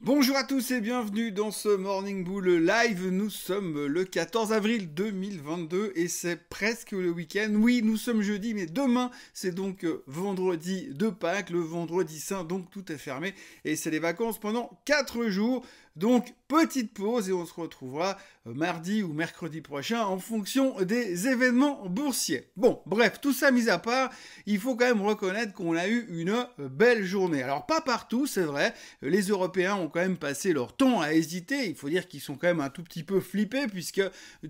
Bonjour à tous et bienvenue dans ce Morning Bull Live. Nous sommes le 14 avril 2022 et c'est presque le week-end. Oui, nous sommes jeudi, mais demain c'est donc vendredi de Pâques, le vendredi saint, donc tout est fermé et c'est les vacances pendant 4 jours. Donc petite pause et on se retrouvera mardi ou mercredi prochain en fonction des événements boursiers. Bon, bref, tout ça mis à part, il faut quand même reconnaître qu'on a eu une belle journée. Alors pas partout, c'est vrai, les Européens ont quand même passé leur temps à hésiter, il faut dire qu'ils sont quand même un tout petit peu flippés puisque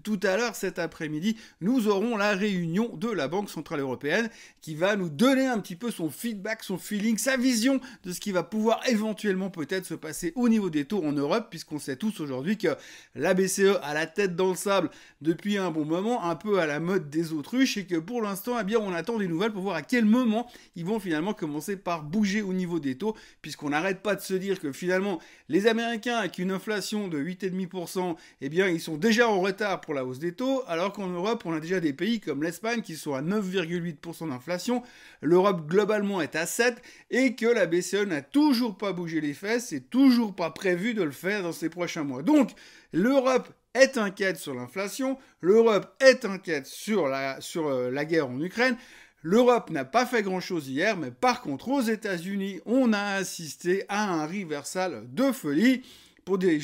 tout à l'heure cet après-midi, nous aurons la réunion de la Banque Centrale Européenne qui va nous donner un petit peu son feedback, son feeling, sa vision de ce qui va pouvoir éventuellement peut-être se passer au niveau des taux en Europe, puisqu'on sait tous aujourd'hui que la BCE a la tête dans le sable depuis un bon moment, un peu à la mode des autruches, et que pour l'instant, eh bien, on attend des nouvelles pour voir à quel moment ils vont finalement commencer par bouger au niveau des taux, puisqu'on n'arrête pas de se dire que finalement, les Américains, avec une inflation de 8,5%, eh bien, ils sont déjà en retard pour la hausse des taux, alors qu'en Europe, on a déjà des pays comme l'Espagne qui sont à 9,8% d'inflation, l'Europe globalement est à 7%, et que la BCE n'a toujours pas bougé les fesses, c'est toujours pas prévu de le faire dans ces prochains mois. Donc, l'Europe est inquiète sur l'inflation, l'Europe est inquiète sur la guerre en Ukraine. L'Europe n'a pas fait grand-chose hier, mais par contre, aux États-Unis, on a assisté à un reversal de folie pour des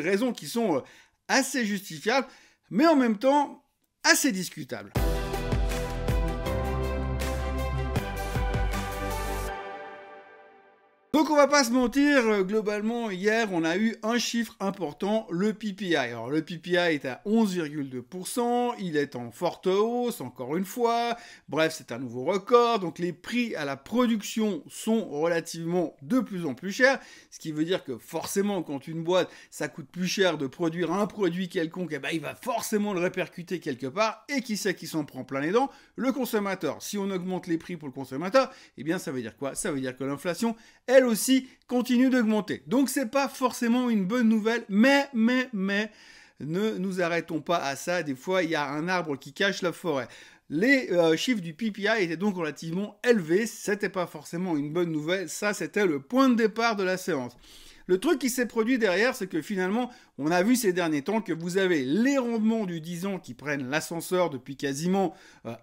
raisons qui sont assez justifiables, mais en même temps assez discutables. Donc on va pas se mentir, globalement hier on a eu un chiffre important, le PPI. Alors le PPI est à 11,2%, il est en forte hausse encore une fois, bref c'est un nouveau record, donc les prix à la production sont relativement de plus en plus chers, ce qui veut dire que forcément quand une boîte ça coûte plus cher de produire un produit quelconque, eh ben, il va forcément le répercuter quelque part, et qui c'est qui s'en prend plein les dents? Le consommateur. Si on augmente les prix pour le consommateur, eh bien ça veut dire quoi? Ça veut dire que l'inflation, elle aussi continue d'augmenter. Donc c'est pas forcément une bonne nouvelle, mais, ne nous arrêtons pas à ça. Des fois, il y a un arbre qui cache la forêt. Les chiffres du PPI étaient donc relativement élevés. C'était pas forcément une bonne nouvelle. Ça, c'était le point de départ de la séance. Le truc qui s'est produit derrière, c'est que finalement, on a vu ces derniers temps que vous avez les rendements du 10 ans qui prennent l'ascenseur depuis quasiment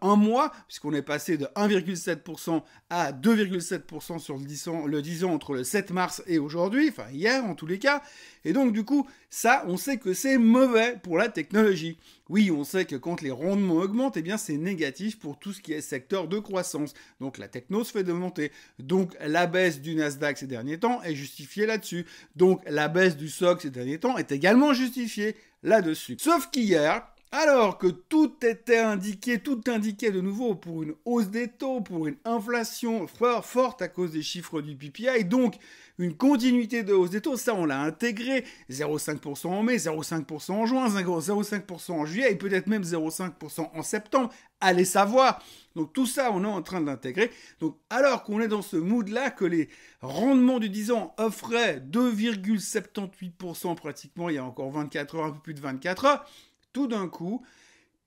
un mois, puisqu'on est passé de 1,7% à 2,7% sur le 10 ans entre le 7 mars et aujourd'hui, enfin hier en tous les cas. Et donc du coup, ça, on sait que c'est mauvais pour la technologie. Oui, on sait que quand les rendements augmentent, eh bien c'est négatif pour tout ce qui est secteur de croissance. Donc la techno se fait augmenter. Donc la baisse du Nasdaq ces derniers temps est justifiée là-dessus. Donc la baisse du SOX ces derniers temps est également justifiée là-dessus. Sauf qu'hier, alors que tout indiquait de nouveau pour une hausse des taux, pour une inflation forte à cause des chiffres du PPI, donc une continuité de hausse des taux, ça on l'a intégré, 0,5% en mai, 0,5% en juin, 0,5% en juillet et peut-être même 0,5% en septembre, allez savoir. Donc tout ça on est en train de l'intégrer. Donc alors qu'on est dans ce mood-là, que les rendements du 10 ans offraient 2,78% pratiquement il y a encore 24 heures, un peu plus de 24 heures, tout d'un coup,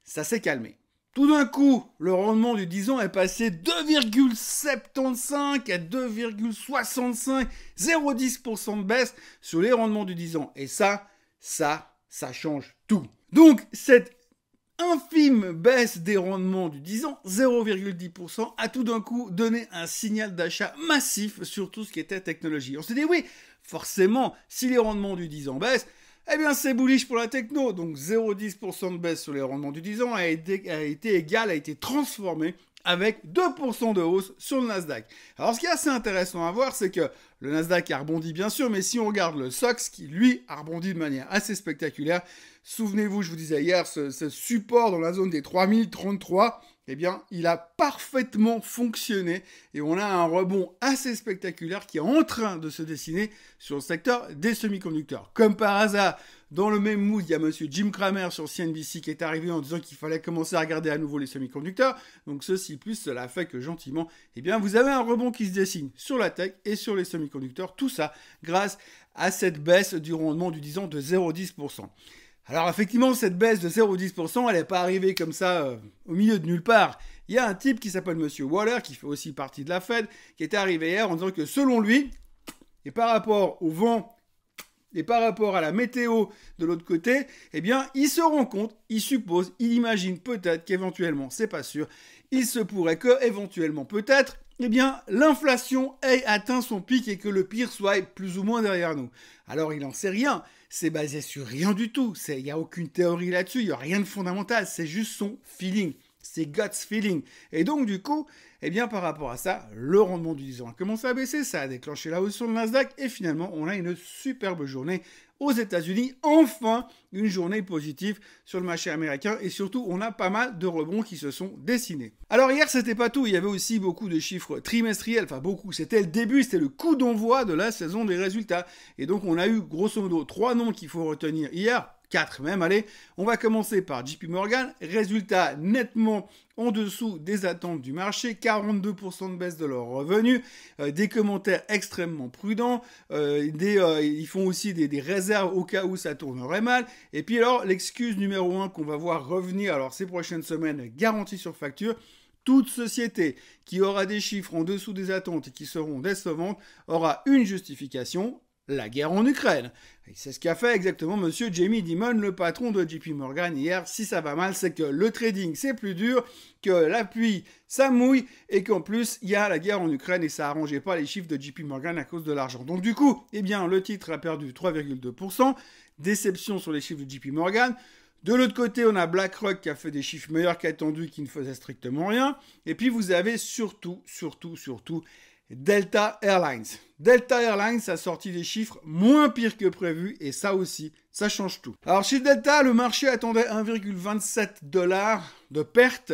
ça s'est calmé. Tout d'un coup, le rendement du 10 ans est passé 2,75 à 2,65, 0,10% de baisse sur les rendements du 10 ans. Et ça change tout. Donc, cette infime baisse des rendements du 10 ans, 0,10%, a tout d'un coup donné un signal d'achat massif sur tout ce qui était technologie. On s'est dit, oui, forcément, si les rendements du 10 ans baissent, eh bien c'est bullish pour la techno, donc 0,10% de baisse sur les rendements du 10 ans a été transformé avec 2% de hausse sur le Nasdaq. Alors ce qui est assez intéressant à voir, c'est que le Nasdaq a rebondi bien sûr, mais si on regarde le SOX, qui lui a rebondi de manière assez spectaculaire, souvenez-vous, je vous disais hier, ce support dans la zone des 3033, eh bien, il a parfaitement fonctionné et on a un rebond assez spectaculaire qui est en train de se dessiner sur le secteur des semi-conducteurs. Comme par hasard, dans le même mood, il y a monsieur Jim Cramer sur CNBC qui est arrivé en disant qu'il fallait commencer à regarder à nouveau les semi-conducteurs. Donc ceci plus, cela fait que gentiment, eh bien, vous avez un rebond qui se dessine sur la tech et sur les semi-conducteurs. Tout ça grâce à cette baisse du rendement du 10 ans de 0,10%. Alors effectivement, cette baisse de 0,10%, elle n'est pas arrivée comme ça au milieu de nulle part. Il y a un type qui s'appelle Monsieur Waller, qui fait aussi partie de la Fed, qui était arrivé hier en disant que selon lui, et par rapport au vent Et par rapport à la météo de l'autre côté, eh bien, il se rend compte, il suppose, il imagine peut-être qu'éventuellement, c'est pas sûr, il se pourrait que, éventuellement, peut-être, eh bien, l'inflation ait atteint son pic et que le pire soit plus ou moins derrière nous. Alors, il n'en sait rien. C'est basé sur rien du tout. Il n'y a aucune théorie là-dessus. Il n'y a rien de fondamental. C'est juste son feeling. C'est guts feeling. Et donc, du coup, eh bien, par rapport à ça, le rendement du 10 ans a commencé à baisser. Ça a déclenché la hausse sur le Nasdaq. Et finalement, on a une superbe journée aux États-Unis. Enfin, une journée positive sur le marché américain. Et surtout, on a pas mal de rebonds qui se sont dessinés. Alors, hier, c'était pas tout. Il y avait aussi beaucoup de chiffres trimestriels. Enfin, beaucoup. C'était le début, c'était le coup d'envoi de la saison des résultats. Et donc, on a eu grosso modo 3 noms qu'il faut retenir hier. 4 même, allez. On va commencer par JP Morgan. Résultat nettement en dessous des attentes du marché, 42% de baisse de leurs revenus, des commentaires extrêmement prudents, ils font aussi des réserves au cas où ça tournerait mal. Et puis alors, l'excuse numéro 1 qu'on va voir revenir alors ces prochaines semaines, garantie sur facture, toute société qui aura des chiffres en dessous des attentes et qui seront décevantes aura une justification, la guerre en Ukraine. Et c'est ce qu'a fait exactement monsieur Jamie Dimon, le patron de JP Morgan hier. Si ça va mal, c'est que le trading c'est plus dur, que la pluie ça mouille et qu'en plus il y a la guerre en Ukraine et ça arrangeait pas les chiffres de JP Morgan à cause de l'argent. Donc du coup, eh bien le titre a perdu 3,2%, déception sur les chiffres de JP Morgan. De l'autre côté, on a BlackRock qui a fait des chiffres meilleurs qu'attendus, qui ne faisait strictement rien. Et puis vous avez surtout Delta Airlines. Delta Airlines a sorti des chiffres moins pires que prévu et ça aussi, ça change tout. Alors chez Delta, le marché attendait 1,27$ de perte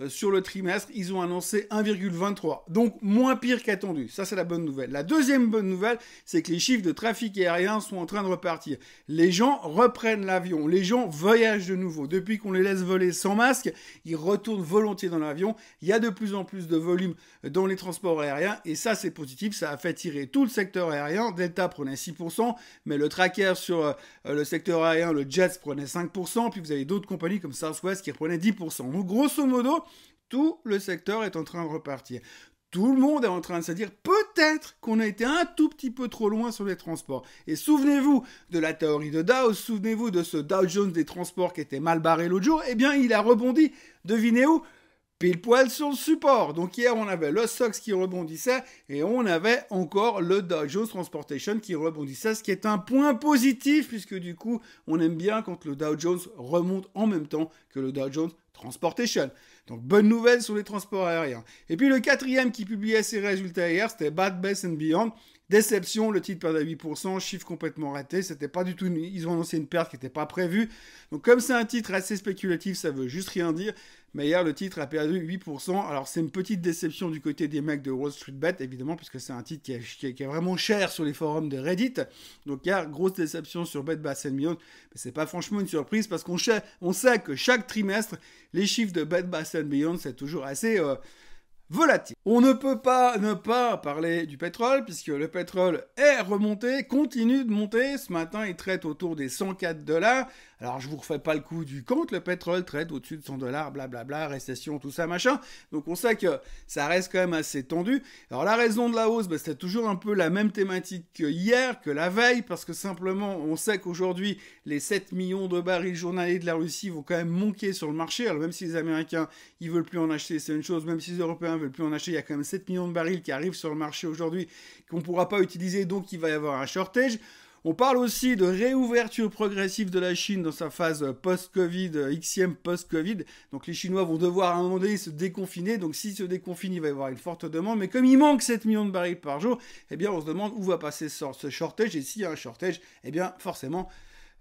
sur le trimestre. Ils ont annoncé 1,23$. Donc moins pire qu'attendu. Ça, c'est la bonne nouvelle. La deuxième bonne nouvelle, c'est que les chiffres de trafic aérien sont en train de repartir. Les gens reprennent l'avion. Les gens voyagent de nouveau. Depuis qu'on les laisse voler sans masque, ils retournent volontiers dans l'avion. Il y a de plus en plus de volume dans les transports aériens et ça, c'est positif. Ça a fait tirer tout le secteur aérien. Delta prenait 6%, mais le tracker sur le secteur aérien, le Jets prenait 5%, puis vous avez d'autres compagnies comme Southwest qui reprenaient 10%. Donc grosso modo, tout le secteur est en train de repartir. Tout le monde est en train de se dire peut-être qu'on a été un tout petit peu trop loin sur les transports. Et souvenez-vous de la théorie de Dow, souvenez-vous de ce Dow Jones des transports qui était mal barré l'autre jour, eh bien il a rebondi, devinez où ? Pile poil sur le support. Donc hier, on avait le SOX qui rebondissait et on avait encore le Dow Jones Transportation qui rebondissait, ce qui est un point positif puisque du coup, on aime bien quand le Dow Jones remonte en même temps que le Dow Jones Transportation. Donc bonne nouvelle sur les transports aériens. Et puis le quatrième qui publiait ses résultats hier, c'était Bed Bath & Beyond. Déception, le titre perdait 8%, chiffre complètement raté, c'était pas du tout ils ont annoncé une perte qui n'était pas prévue. Donc comme c'est un titre assez spéculatif, ça veut juste rien dire. Mais hier, le titre a perdu 8%. Alors, c'est une petite déception du côté des mecs de Wall Street Bet, évidemment, puisque c'est un titre qui est vraiment cher sur les forums de Reddit. Donc, hier, grosse déception sur Bed Bath & Beyond. Mais c'est pas franchement une surprise, parce qu'on sait que chaque trimestre, les chiffres de Bed Bath & Beyond, c'est toujours assez volatile. On ne peut pas ne pas parler du pétrole, puisque le pétrole est remonté, continue de monter. Ce matin, il traite autour des $104. Alors, je vous refais pas le coup du compte, le pétrole traite au-dessus de $100, blablabla, récession, tout ça, machin. Donc, on sait que ça reste quand même assez tendu. Alors, la raison de la hausse, c'était toujours un peu la même thématique que hier, que la veille, parce que simplement, on sait qu'aujourd'hui, les 7 millions de barils journaliers de la Russie vont quand même manquer sur le marché. Alors, même si les Américains, ils veulent plus en acheter, c'est une chose. Même si les Européens veulent plus en acheter, il y a quand même 7 millions de barils qui arrivent sur le marché aujourd'hui, qu'on ne pourra pas utiliser, donc il va y avoir un shortage. On parle aussi de réouverture progressive de la Chine dans sa phase post-Covid, Xème post-Covid. Donc les Chinois vont devoir à un moment donné se déconfiner. Donc s'ils se déconfinent, il va y avoir une forte demande. Mais comme il manque 7 millions de barils par jour, eh bien on se demande où va passer ce shortage. Et s'il y a un shortage, eh bien forcément,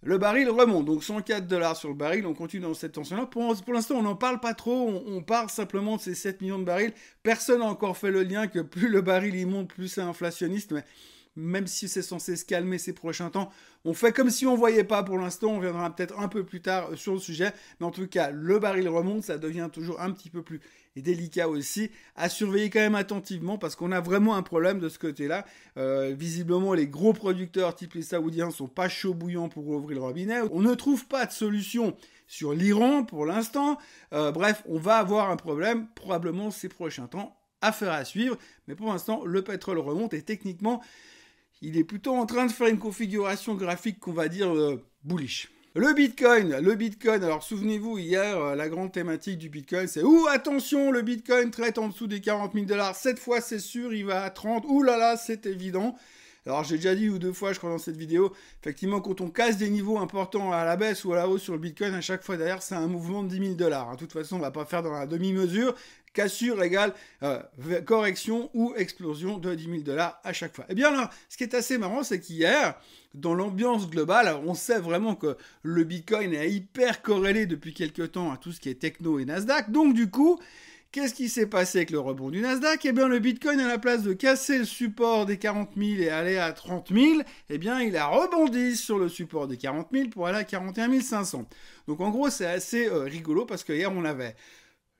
le baril remonte. Donc $104 sur le baril, on continue dans cette tension-là. Pour l'instant, on n'en parle pas trop. On parle simplement de ces 7 millions de barils. Personne n'a encore fait le lien que plus le baril il monte, plus c'est inflationniste. Mais même si c'est censé se calmer ces prochains temps, on fait comme si on voyait pas pour l'instant, on viendra peut-être un peu plus tard sur le sujet, mais en tout cas, le baril remonte, ça devient toujours un petit peu plus délicat aussi, à surveiller quand même attentivement, parce qu'on a vraiment un problème de ce côté-là. Visiblement, les gros producteurs, type les Saoudiens, sont pas chauds bouillants pour ouvrir le robinet. On ne trouve pas de solution sur l'Iran pour l'instant. Bref, on va avoir un problème, probablement ces prochains temps, affaire à suivre, mais pour l'instant, le pétrole remonte et techniquement, il est plutôt en train de faire une configuration graphique qu'on va dire bullish. Le Bitcoin, alors souvenez-vous, hier, la grande thématique du Bitcoin, c'est « Ouh, attention, le Bitcoin traite en dessous des 40 000 $, cette fois c'est sûr, il va à 30, ouh là là, c'est évident ». Alors j'ai déjà dit 1 ou 2 fois, je crois, dans cette vidéo, effectivement, quand on casse des niveaux importants à la baisse ou à la hausse sur le Bitcoin, à chaque fois derrière, c'est un mouvement de 10 000 $. De toute façon, on va pas faire dans la demi-mesure. Cassure égale correction ou explosion de 10 000 $ à chaque fois. Eh bien là, ce qui est assez marrant, c'est qu'hier, dans l'ambiance globale, on sait vraiment que le Bitcoin est hyper corrélé depuis quelques temps à tout ce qui est techno et Nasdaq. Donc du coup, qu'est-ce qui s'est passé avec le rebond du Nasdaq? Eh bien, le Bitcoin, à la place de casser le support des 40 000 et aller à 30 000, eh bien, il a rebondi sur le support des 40 000 pour aller à 41 500. Donc, en gros, c'est assez rigolo parce que hier, on avait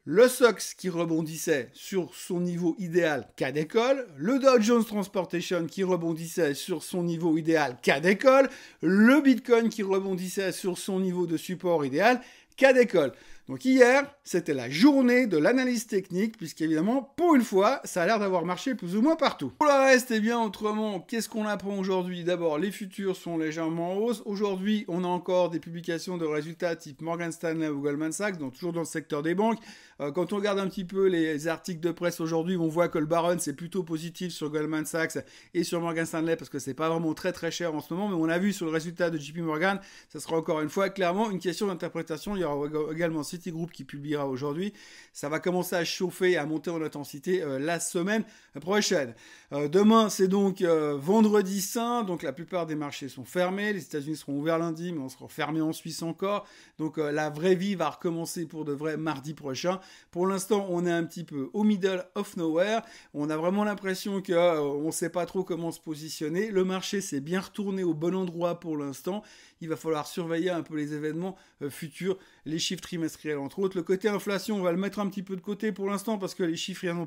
le SOX qui rebondissait sur son niveau idéal cas d'école, le Dow Jones Transportation qui rebondissait sur son niveau idéal cas d'école, le Bitcoin qui rebondissait sur son niveau de support idéal cas d'école. Donc hier, c'était la journée de l'analyse technique, puisqu'évidemment, pour une fois, ça a l'air d'avoir marché plus ou moins partout. Pour le reste, eh bien, autrement, qu'est-ce qu'on apprend aujourd'hui? D'abord, les futurs sont légèrement en hausse. Aujourd'hui, on a encore des publications de résultats type Morgan Stanley ou Goldman Sachs, donc toujours dans le secteur des banques. Quand on regarde un petit peu les articles de presse aujourd'hui, on voit que le Barron, c'est plutôt positif sur Goldman Sachs et sur Morgan Stanley, parce que c'est pas vraiment très très cher en ce moment, mais on a vu sur le résultat de JP Morgan, ça sera encore une fois clairement une question d'interprétation. Il y aura également Citigroup qui publiera aujourd'hui. Ça va commencer à chauffer et à monter en intensité la semaine prochaine. Demain, c'est donc vendredi saint, donc la plupart des marchés sont fermés. Les États-Unis seront ouverts lundi, mais on sera fermé en Suisse encore. Donc la vraie vie va recommencer pour de vrai mardi prochain. Pour l'instant, on est un petit peu au middle of nowhere. On a vraiment l'impression qu'on ne sait pas trop comment se positionner. Le marché s'est bien retourné au bon endroit pour l'instant. Il va falloir surveiller un peu les événements futurs, les chiffres trimestriels entre autres. Le côté inflation, on va le mettre un petit peu de côté pour l'instant parce que les chiffres viendront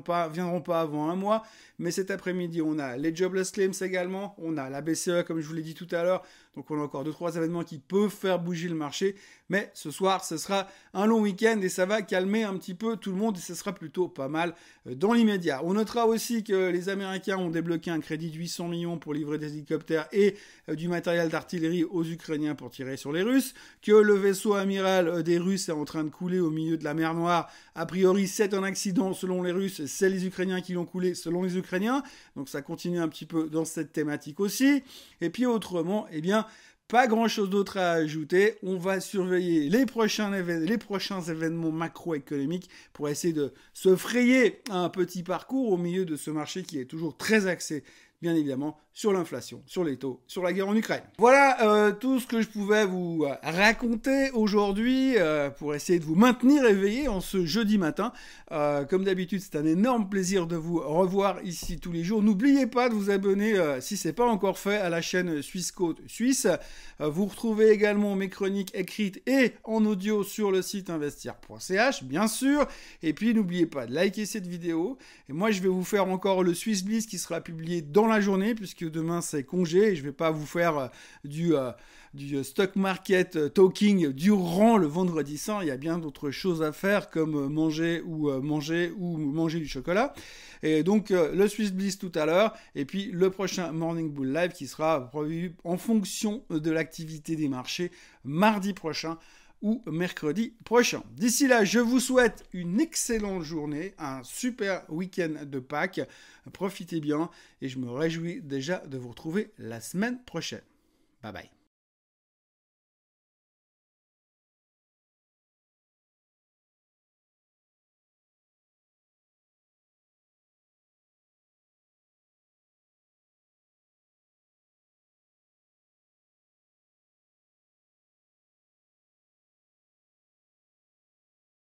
pas avant un mois. Mais cet après-midi, on a les jobless claims également. On a la BCE, comme je vous l'ai dit tout à l'heure. Donc on a encore 2-3 événements qui peuvent faire bouger le marché. Mais ce soir, ce sera un long week-end et ça va calmer un petit peu tout le monde et ce sera plutôt pas mal dans l'immédiat. On notera aussi que les Américains ont débloqué un crédit de 800 millions pour livrer des hélicoptères et du matériel d'artillerie aux Ukrainiens pour tirer sur les Russes, que le vaisseau amiral des Russes est en train de couler au milieu de la mer Noire. A priori, c'est un accident selon les Russes, c'est les Ukrainiens qui l'ont coulé selon les Ukrainiens. Donc ça continue un petit peu dans cette thématique aussi. Et puis autrement, eh bien, pas grand-chose d'autre à ajouter. On va surveiller les prochains événements macroéconomiques pour essayer de se frayer un petit parcours au milieu de ce marché qui est toujours très axé, bien évidemment, sur l'inflation, sur les taux, sur la guerre en Ukraine. Voilà tout ce que je pouvais vous raconter aujourd'hui pour essayer de vous maintenir éveillé en ce jeudi matin. Comme d'habitude, c'est un énorme plaisir de vous revoir ici tous les jours. N'oubliez pas de vous abonner, si ce n'est pas encore fait, à la chaîne Suisse Côte Suisse. Vous retrouvez également mes chroniques écrites et en audio sur le site investir.ch, bien sûr. Et puis, n'oubliez pas de liker cette vidéo. Et moi, je vais vous faire encore le Swiss Bliss qui sera publié dans la journée, puisque demain c'est congé et je vais pas vous faire du stock market talking durant le vendredi saint. Il y a bien d'autres choses à faire comme manger du chocolat. Et donc le Swiss Bliss tout à l'heure et puis le prochain Morning Bull Live qui sera prévu en fonction de l'activité des marchés mardi prochain ou mercredi prochain. D'ici là, je vous souhaite une excellente journée, un super week-end de Pâques. Profitez bien et je me réjouis déjà de vous retrouver la semaine prochaine. Bye bye.